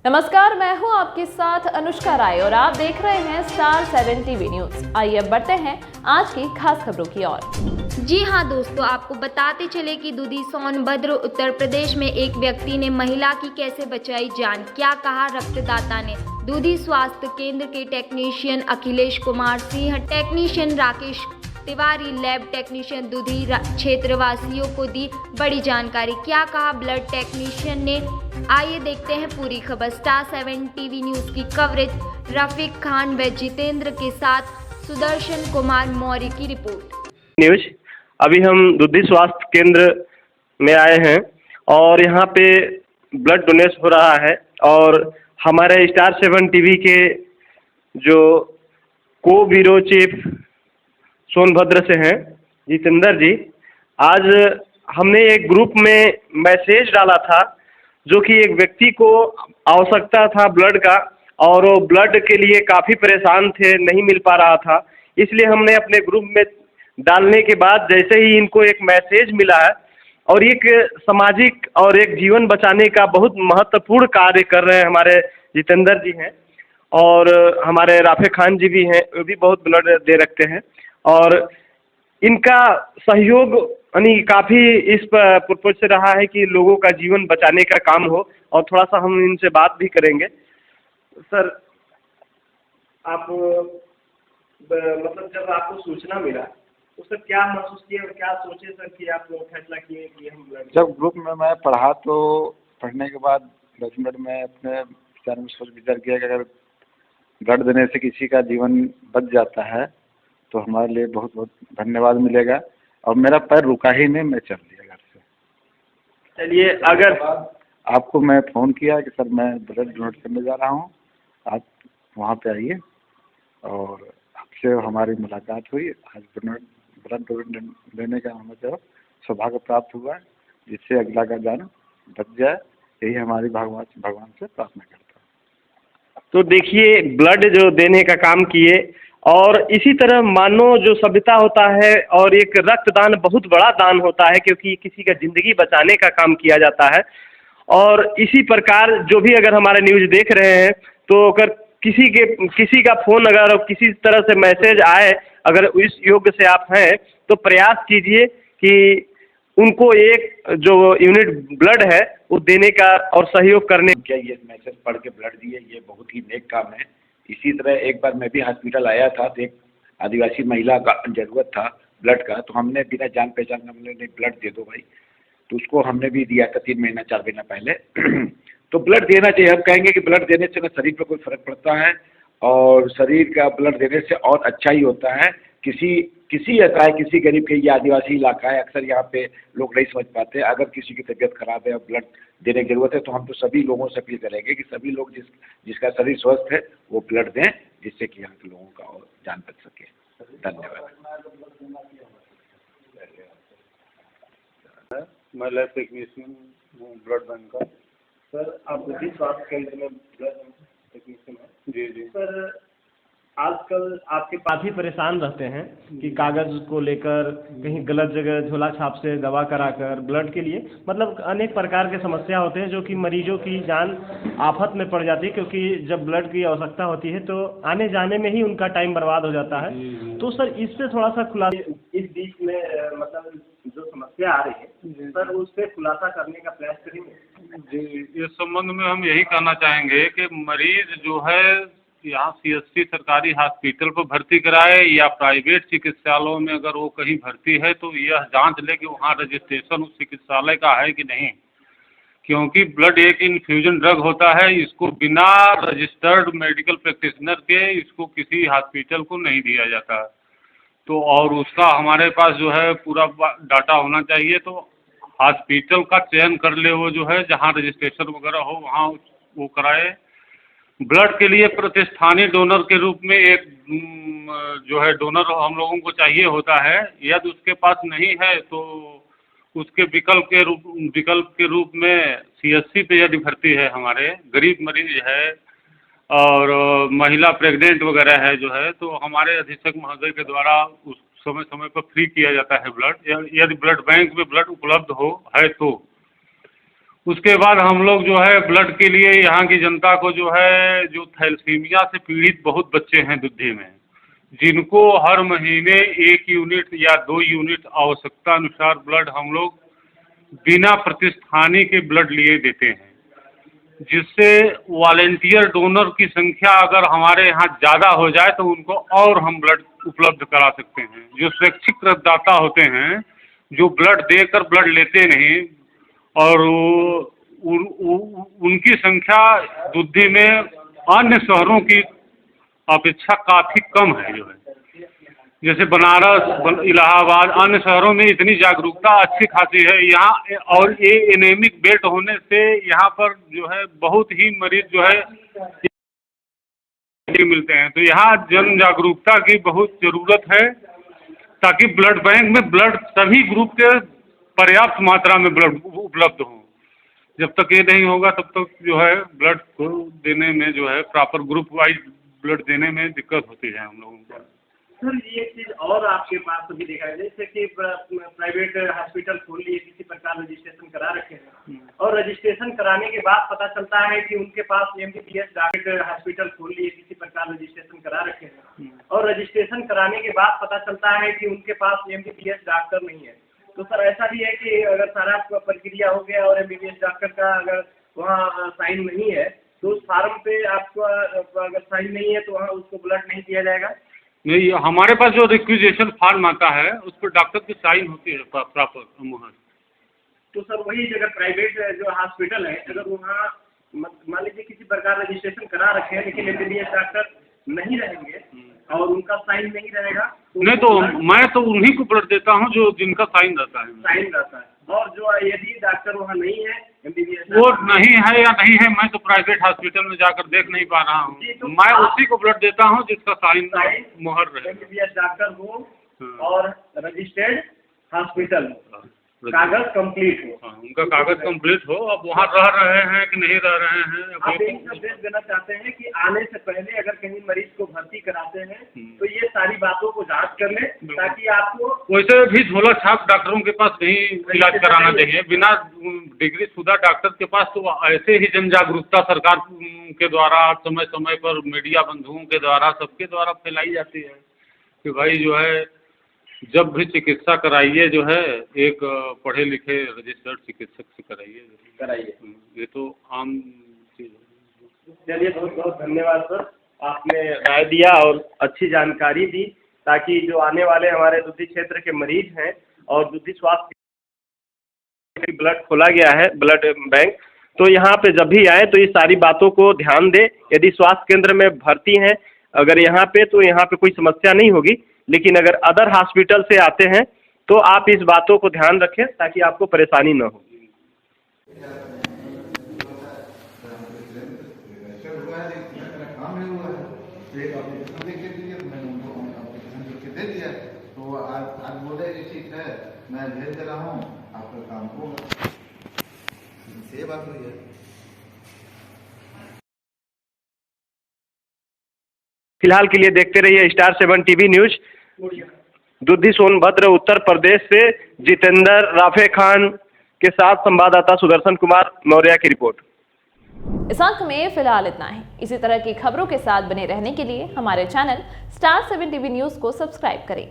नमस्कार, मैं हूं आपके साथ अनुष्का राय और आप देख रहे हैं स्टार 7 टीवी न्यूज। आइए अब बढ़ते हैं आज की खास खबरों की ओर। जी हाँ दोस्तों, आपको बताते चले कि दूधी सोनभद्र उत्तर प्रदेश में एक व्यक्ति ने महिला की कैसे बचाई जान। क्या कहा रक्तदाता ने। दूधी स्वास्थ्य केंद्र के technician Akhilesh Kumar Singh, technician Rakesh Tiwari, lab technician Duddhi क्षेत्रवासियों को दी बड़ी जानकारी। क्या कहा ब्लड टेक्नीशियन ने, आइए देखते हैं पूरी खबर। स्टार 7 टीवी न्यूज की कवरेज रफीक खान व जितेंद्र के साथ सुदर्शन कुमार मौर्य की रिपोर्ट। न्यूज अभी हम दूधी स्वास्थ्य केंद्र में आए हैं और यहाँ पे ब्लड डोनेट हो रहा है और हमारे स्टार 7 टीवी के जो को ब्यूरो चीफ सोनभद्र से हैं जितेंद्र जी, आज हमने एक ग्रुप में मैसेज डाला था जो कि एक व्यक्ति को आवश्यकता था ब्लड का और वो ब्लड के लिए काफ़ी परेशान थे, नहीं मिल पा रहा था। इसलिए हमने अपने ग्रुप में डालने के बाद जैसे ही इनको एक मैसेज मिला है और एक सामाजिक और एक जीवन बचाने का बहुत महत्वपूर्ण कार्य कर रहे हैं हमारे जितेंद्र जी हैं और हमारे राफे खान जी भी हैं, वो भी बहुत ब्लड दे रखते हैं और इनका सहयोग यानी काफ़ी इस पर्पज से रहा है कि लोगों का जीवन बचाने का काम हो और थोड़ा सा हम इनसे बात भी करेंगे। सर, आप मतलब जब आपको सूचना मिला तो सर क्या महसूस किए और क्या सोचे सर कि आप फैसला किए कि हम जब ग्रुप में मैं पढ़ा तो पढ़ने के बाद 10 मिनट में अपने विचार में सोच विचार किया कि अगर ब्लड देने से किसी का जीवन बच जाता है तो हमारे लिए बहुत बहुत धन्यवाद मिलेगा और मेरा पैर रुका ही नहीं, मैं चल दिया घर से। चलिए, अगर आपको मैं फ़ोन किया कि सर मैं ब्लड डोनेट करने जा रहा हूँ, आप वहाँ पे आइए और आपसे हमारी मुलाकात हुई। आज ब्लड डोनेट देने का हमें जो सौभाग्य प्राप्त हुआ है जिससे अगला का जान बच जाए, यही हमारी भगवान से प्रार्थना करता हूँ। तो देखिए, ब्लड जो देने का काम किए और इसी तरह मानो जो सभ्यता होता है और एक रक्तदान बहुत बड़ा दान होता है क्योंकि किसी का ज़िंदगी बचाने का काम किया जाता है। और इसी प्रकार जो भी अगर हमारे न्यूज़ देख रहे हैं तो अगर किसी का फ़ोन अगर किसी तरह से मैसेज आए, अगर इस योग्य से आप हैं तो प्रयास कीजिए कि उनको एक जो यूनिट ब्लड है वो देने का और सहयोग करने। क्या ये मैसेज पढ़ के ब्लड दिए, ये बहुत ही नेक काम है। इसी तरह एक बार मैं भी हॉस्पिटल आया था तो एक आदिवासी महिला का ज़रूरत था ब्लड का, तो हमने बिना जान पहचान के हमने ब्लड दे दो भाई, तो उसको हमने भी दिया था 3 महीना 4 महीना पहले। तो ब्लड देना चाहिए। हम कहेंगे कि ब्लड देने से ना शरीर पर कोई फ़र्क पड़ता है और शरीर का ब्लड देने से और अच्छा ही होता है। किसी ऐसा है, किसी गरीब के, ये आदिवासी इलाका है, अक्सर यहाँ पे लोग नहीं समझ पाते। अगर किसी की तबीयत खराब है और ब्लड देने की ज़रूरत है तो हम तो सभी लोगों से अपील करेंगे कि सभी लोग जिसका शरीर स्वस्थ है वो ब्लड दें, जिससे कि यहाँ के लोगों का और जान बच सके। धन्यवाद। मैं लैब टेक्नीशियन हूँ ब्लड बैंक का। सर, आप दूधी स्वास्थ्य केंद्र में ब्लड टेक्नीशियन हैं? जी जी सर, आजकल आपके पास ही परेशान रहते हैं कि कागज़ को लेकर कहीं गलत जगह झोला छाप से दवा कराकर ब्लड के लिए, मतलब अनेक प्रकार के समस्या होते हैं जो कि मरीजों की जान आफत में पड़ जाती है क्योंकि जब ब्लड की आवश्यकता होती है तो आने जाने में ही उनका टाइम बर्बाद हो जाता है। तो सर, इस पे थोड़ा सा खुलासा, इस बीच में मतलब जो समस्या आ रही है सर, उस पर खुलासा करने का प्रयास करेंगे। जी, इस संबंध में हम यही कहना चाहेंगे कि मरीज जो है यहाँ CSC सरकारी हॉस्पिटल पर भर्ती कराए या प्राइवेट चिकित्सालयों में अगर वो कहीं भर्ती है तो यह जांच ले कि वहाँ रजिस्ट्रेशन उस चिकित्सालय का है कि नहीं, क्योंकि ब्लड एक इन्फ्यूजन ड्रग होता है। इसको बिना रजिस्टर्ड मेडिकल प्रैक्टिशनर के इसको किसी हॉस्पिटल को नहीं दिया जाता। तो और उसका हमारे पास जो है पूरा डाटा होना चाहिए। तो हॉस्पिटल का चयन कर ले वो जो है, जहाँ रजिस्ट्रेशन वगैरह हो वहाँ वो कराए। ब्लड के लिए प्रतिष्ठानीय डोनर के रूप में एक जो है डोनर हम लोगों को चाहिए होता है। यदि उसके पास नहीं है तो उसके विकल्प के रूप में CSC पे यदि भर्ती है, हमारे गरीब मरीज है और महिला प्रेग्नेंट वगैरह है जो है, तो हमारे अधीक्षक महोदय के द्वारा उस समय समय पर फ्री किया जाता है ब्लड। यदि ब्लड बैंक में ब्लड उपलब्ध है तो उसके बाद हम लोग जो है ब्लड के लिए यहाँ की जनता को जो है, जो थैलेसीमिया से पीड़ित बहुत बच्चे हैं दुद्धी में, जिनको हर महीने 1 यूनिट या 2 यूनिट आवश्यकता अनुसार ब्लड हम लोग बिना प्रतिस्थानी के ब्लड लिए देते हैं, जिससे वॉलेंटियर डोनर की संख्या अगर हमारे यहाँ ज़्यादा हो जाए तो उनको और हम ब्लड उपलब्ध करा सकते हैं। जो स्वैच्छिक रक्तदाता होते हैं, जो ब्लड देकर ब्लड लेते नहीं, और उनकी संख्या दुद्धी में अन्य शहरों की अपेक्षा काफ़ी कम है। जो है जैसे बनारस, इलाहाबाद, अन्य शहरों में इतनी जागरूकता अच्छी खासी है यहाँ, और ये एनेमिक बेल्ट होने से यहाँ पर जो है बहुत ही मरीज जो है मिलते हैं। तो यहाँ जन जागरूकता की बहुत ज़रूरत है, ताकि ब्लड बैंक में ब्लड सभी ग्रुप के पर्याप्त मात्रा में ब्लड उपलब्ध हो। जब तक ये नहीं होगा तब तक जो है ब्लड को देने में जो है प्रॉपर ग्रुप वाइज ब्लड देने में दिक्कत होती है हम लोगों को। सर ये चीज़ और आपके पास अभी देखा है, जैसे कि प्राइवेट हॉस्पिटल खोल लिए, किसी प्रकार रजिस्ट्रेशन करा रखे हैं, और रजिस्ट्रेशन कराने के बाद पता चलता है कि उनके पास MBBS डॉक्टर, हॉस्पिटल खोल लिए, किसी प्रकार रजिस्ट्रेशन करा रखे हैं, और रजिस्ट्रेशन कराने के बाद पता चलता है कि उनके पास MBBS डॉक्टर नहीं है। तो सर ऐसा भी है कि अगर सारा प्रक्रिया हो गया और MBBS डॉक्टर का अगर वहाँ साइन नहीं है, तो उस फार्म पे आपको अगर साइन नहीं है तो वहाँ उसको ब्लड नहीं दिया जाएगा? नहीं, हमारे पास जो रिक्विजिशन फॉर्म आता है उस पर डॉक्टर की साइन होती है प्रॉपर मुहर। तो सर वही अगर प्राइवेट जो हॉस्पिटल है, अगर वहाँ मान लीजिए किसी प्रकार रजिस्ट्रेशन करा रखे हैं लेकिन MBBS डॉक्टर नहीं रहेंगे और उनका साइन नहीं रहेगा, नहीं तो मैं तो उन्हीं को ब्लड देता हूँ जो जिनका साइन रहता है। साइन रहता है। और जो यदि डॉक्टर वहाँ नहीं है, MBBS वो नहीं है या नहीं है, मैं तो प्राइवेट हॉस्पिटल में जाकर देख नहीं पा रहा हूँ, तो मैं उसी को ब्लड देता हूँ जिसका साइन मुहर रहे। MBBS डॉक्टर हो और रजिस्टर्ड हॉस्पिटल हो, कागज कंप्लीट हो। उनका कागज कंप्लीट हो। अब वहाँ रह रहे हैं कि नहीं रह रहे हैं, आप यही संदेश देना चाहते हैं कि आने से पहले अगर कहीं मरीज को भर्ती कराते हैं तो ये सारी बातों को जांच कर लें, ताकि आपको वैसे भी झोला छाप डॉक्टरों के पास नहीं इलाज कराना चाहिए। बिना डिग्री शुदा डॉक्टर के पास तो ऐसे ही जन जागरूकता सरकार के द्वारा समय समय पर मीडिया बंधुओं के द्वारा सबके द्वारा फैलाई जाती है कि भाई जो है जब भी चिकित्सा कराइए जो है एक पढ़े लिखे रजिस्टर्ड चिकित्सक से कराइए। ये तो आम चीज़ है। चलिए बहुत बहुत धन्यवाद सर, आपने राय दिया और अच्छी जानकारी दी, ताकि जो आने वाले हमारे दुद्धी क्षेत्र के मरीज हैं और दुद्धी स्वास्थ्य ब्लड खोला गया है ब्लड बैंक, तो यहाँ पे जब भी आए तो ये सारी बातों को ध्यान दें। यदि स्वास्थ्य केंद्र में भर्ती हैं अगर यहाँ पे, तो यहाँ पे कोई समस्या नहीं होगी, लेकिन अगर अदर हॉस्पिटल से आते हैं तो आप इस बातों को ध्यान रखें ताकि आपको परेशानी न हो। मैं भेज दे रहा हूँ, आपका काम होगा। ये बात हुई है। फिलहाल के लिए देखते रहिए Star 7 TV news. Duddhi Sonbhadra Uttar Pradesh से जितेंद्र राफे खान के साथ संवाददाता सुदर्शन कुमार मौर्य की रिपोर्ट। इस अंक में फिलहाल इतना ही। इसी तरह की खबरों के साथ बने रहने के लिए हमारे चैनल स्टार 7 टीवी न्यूज को सब्सक्राइब करें।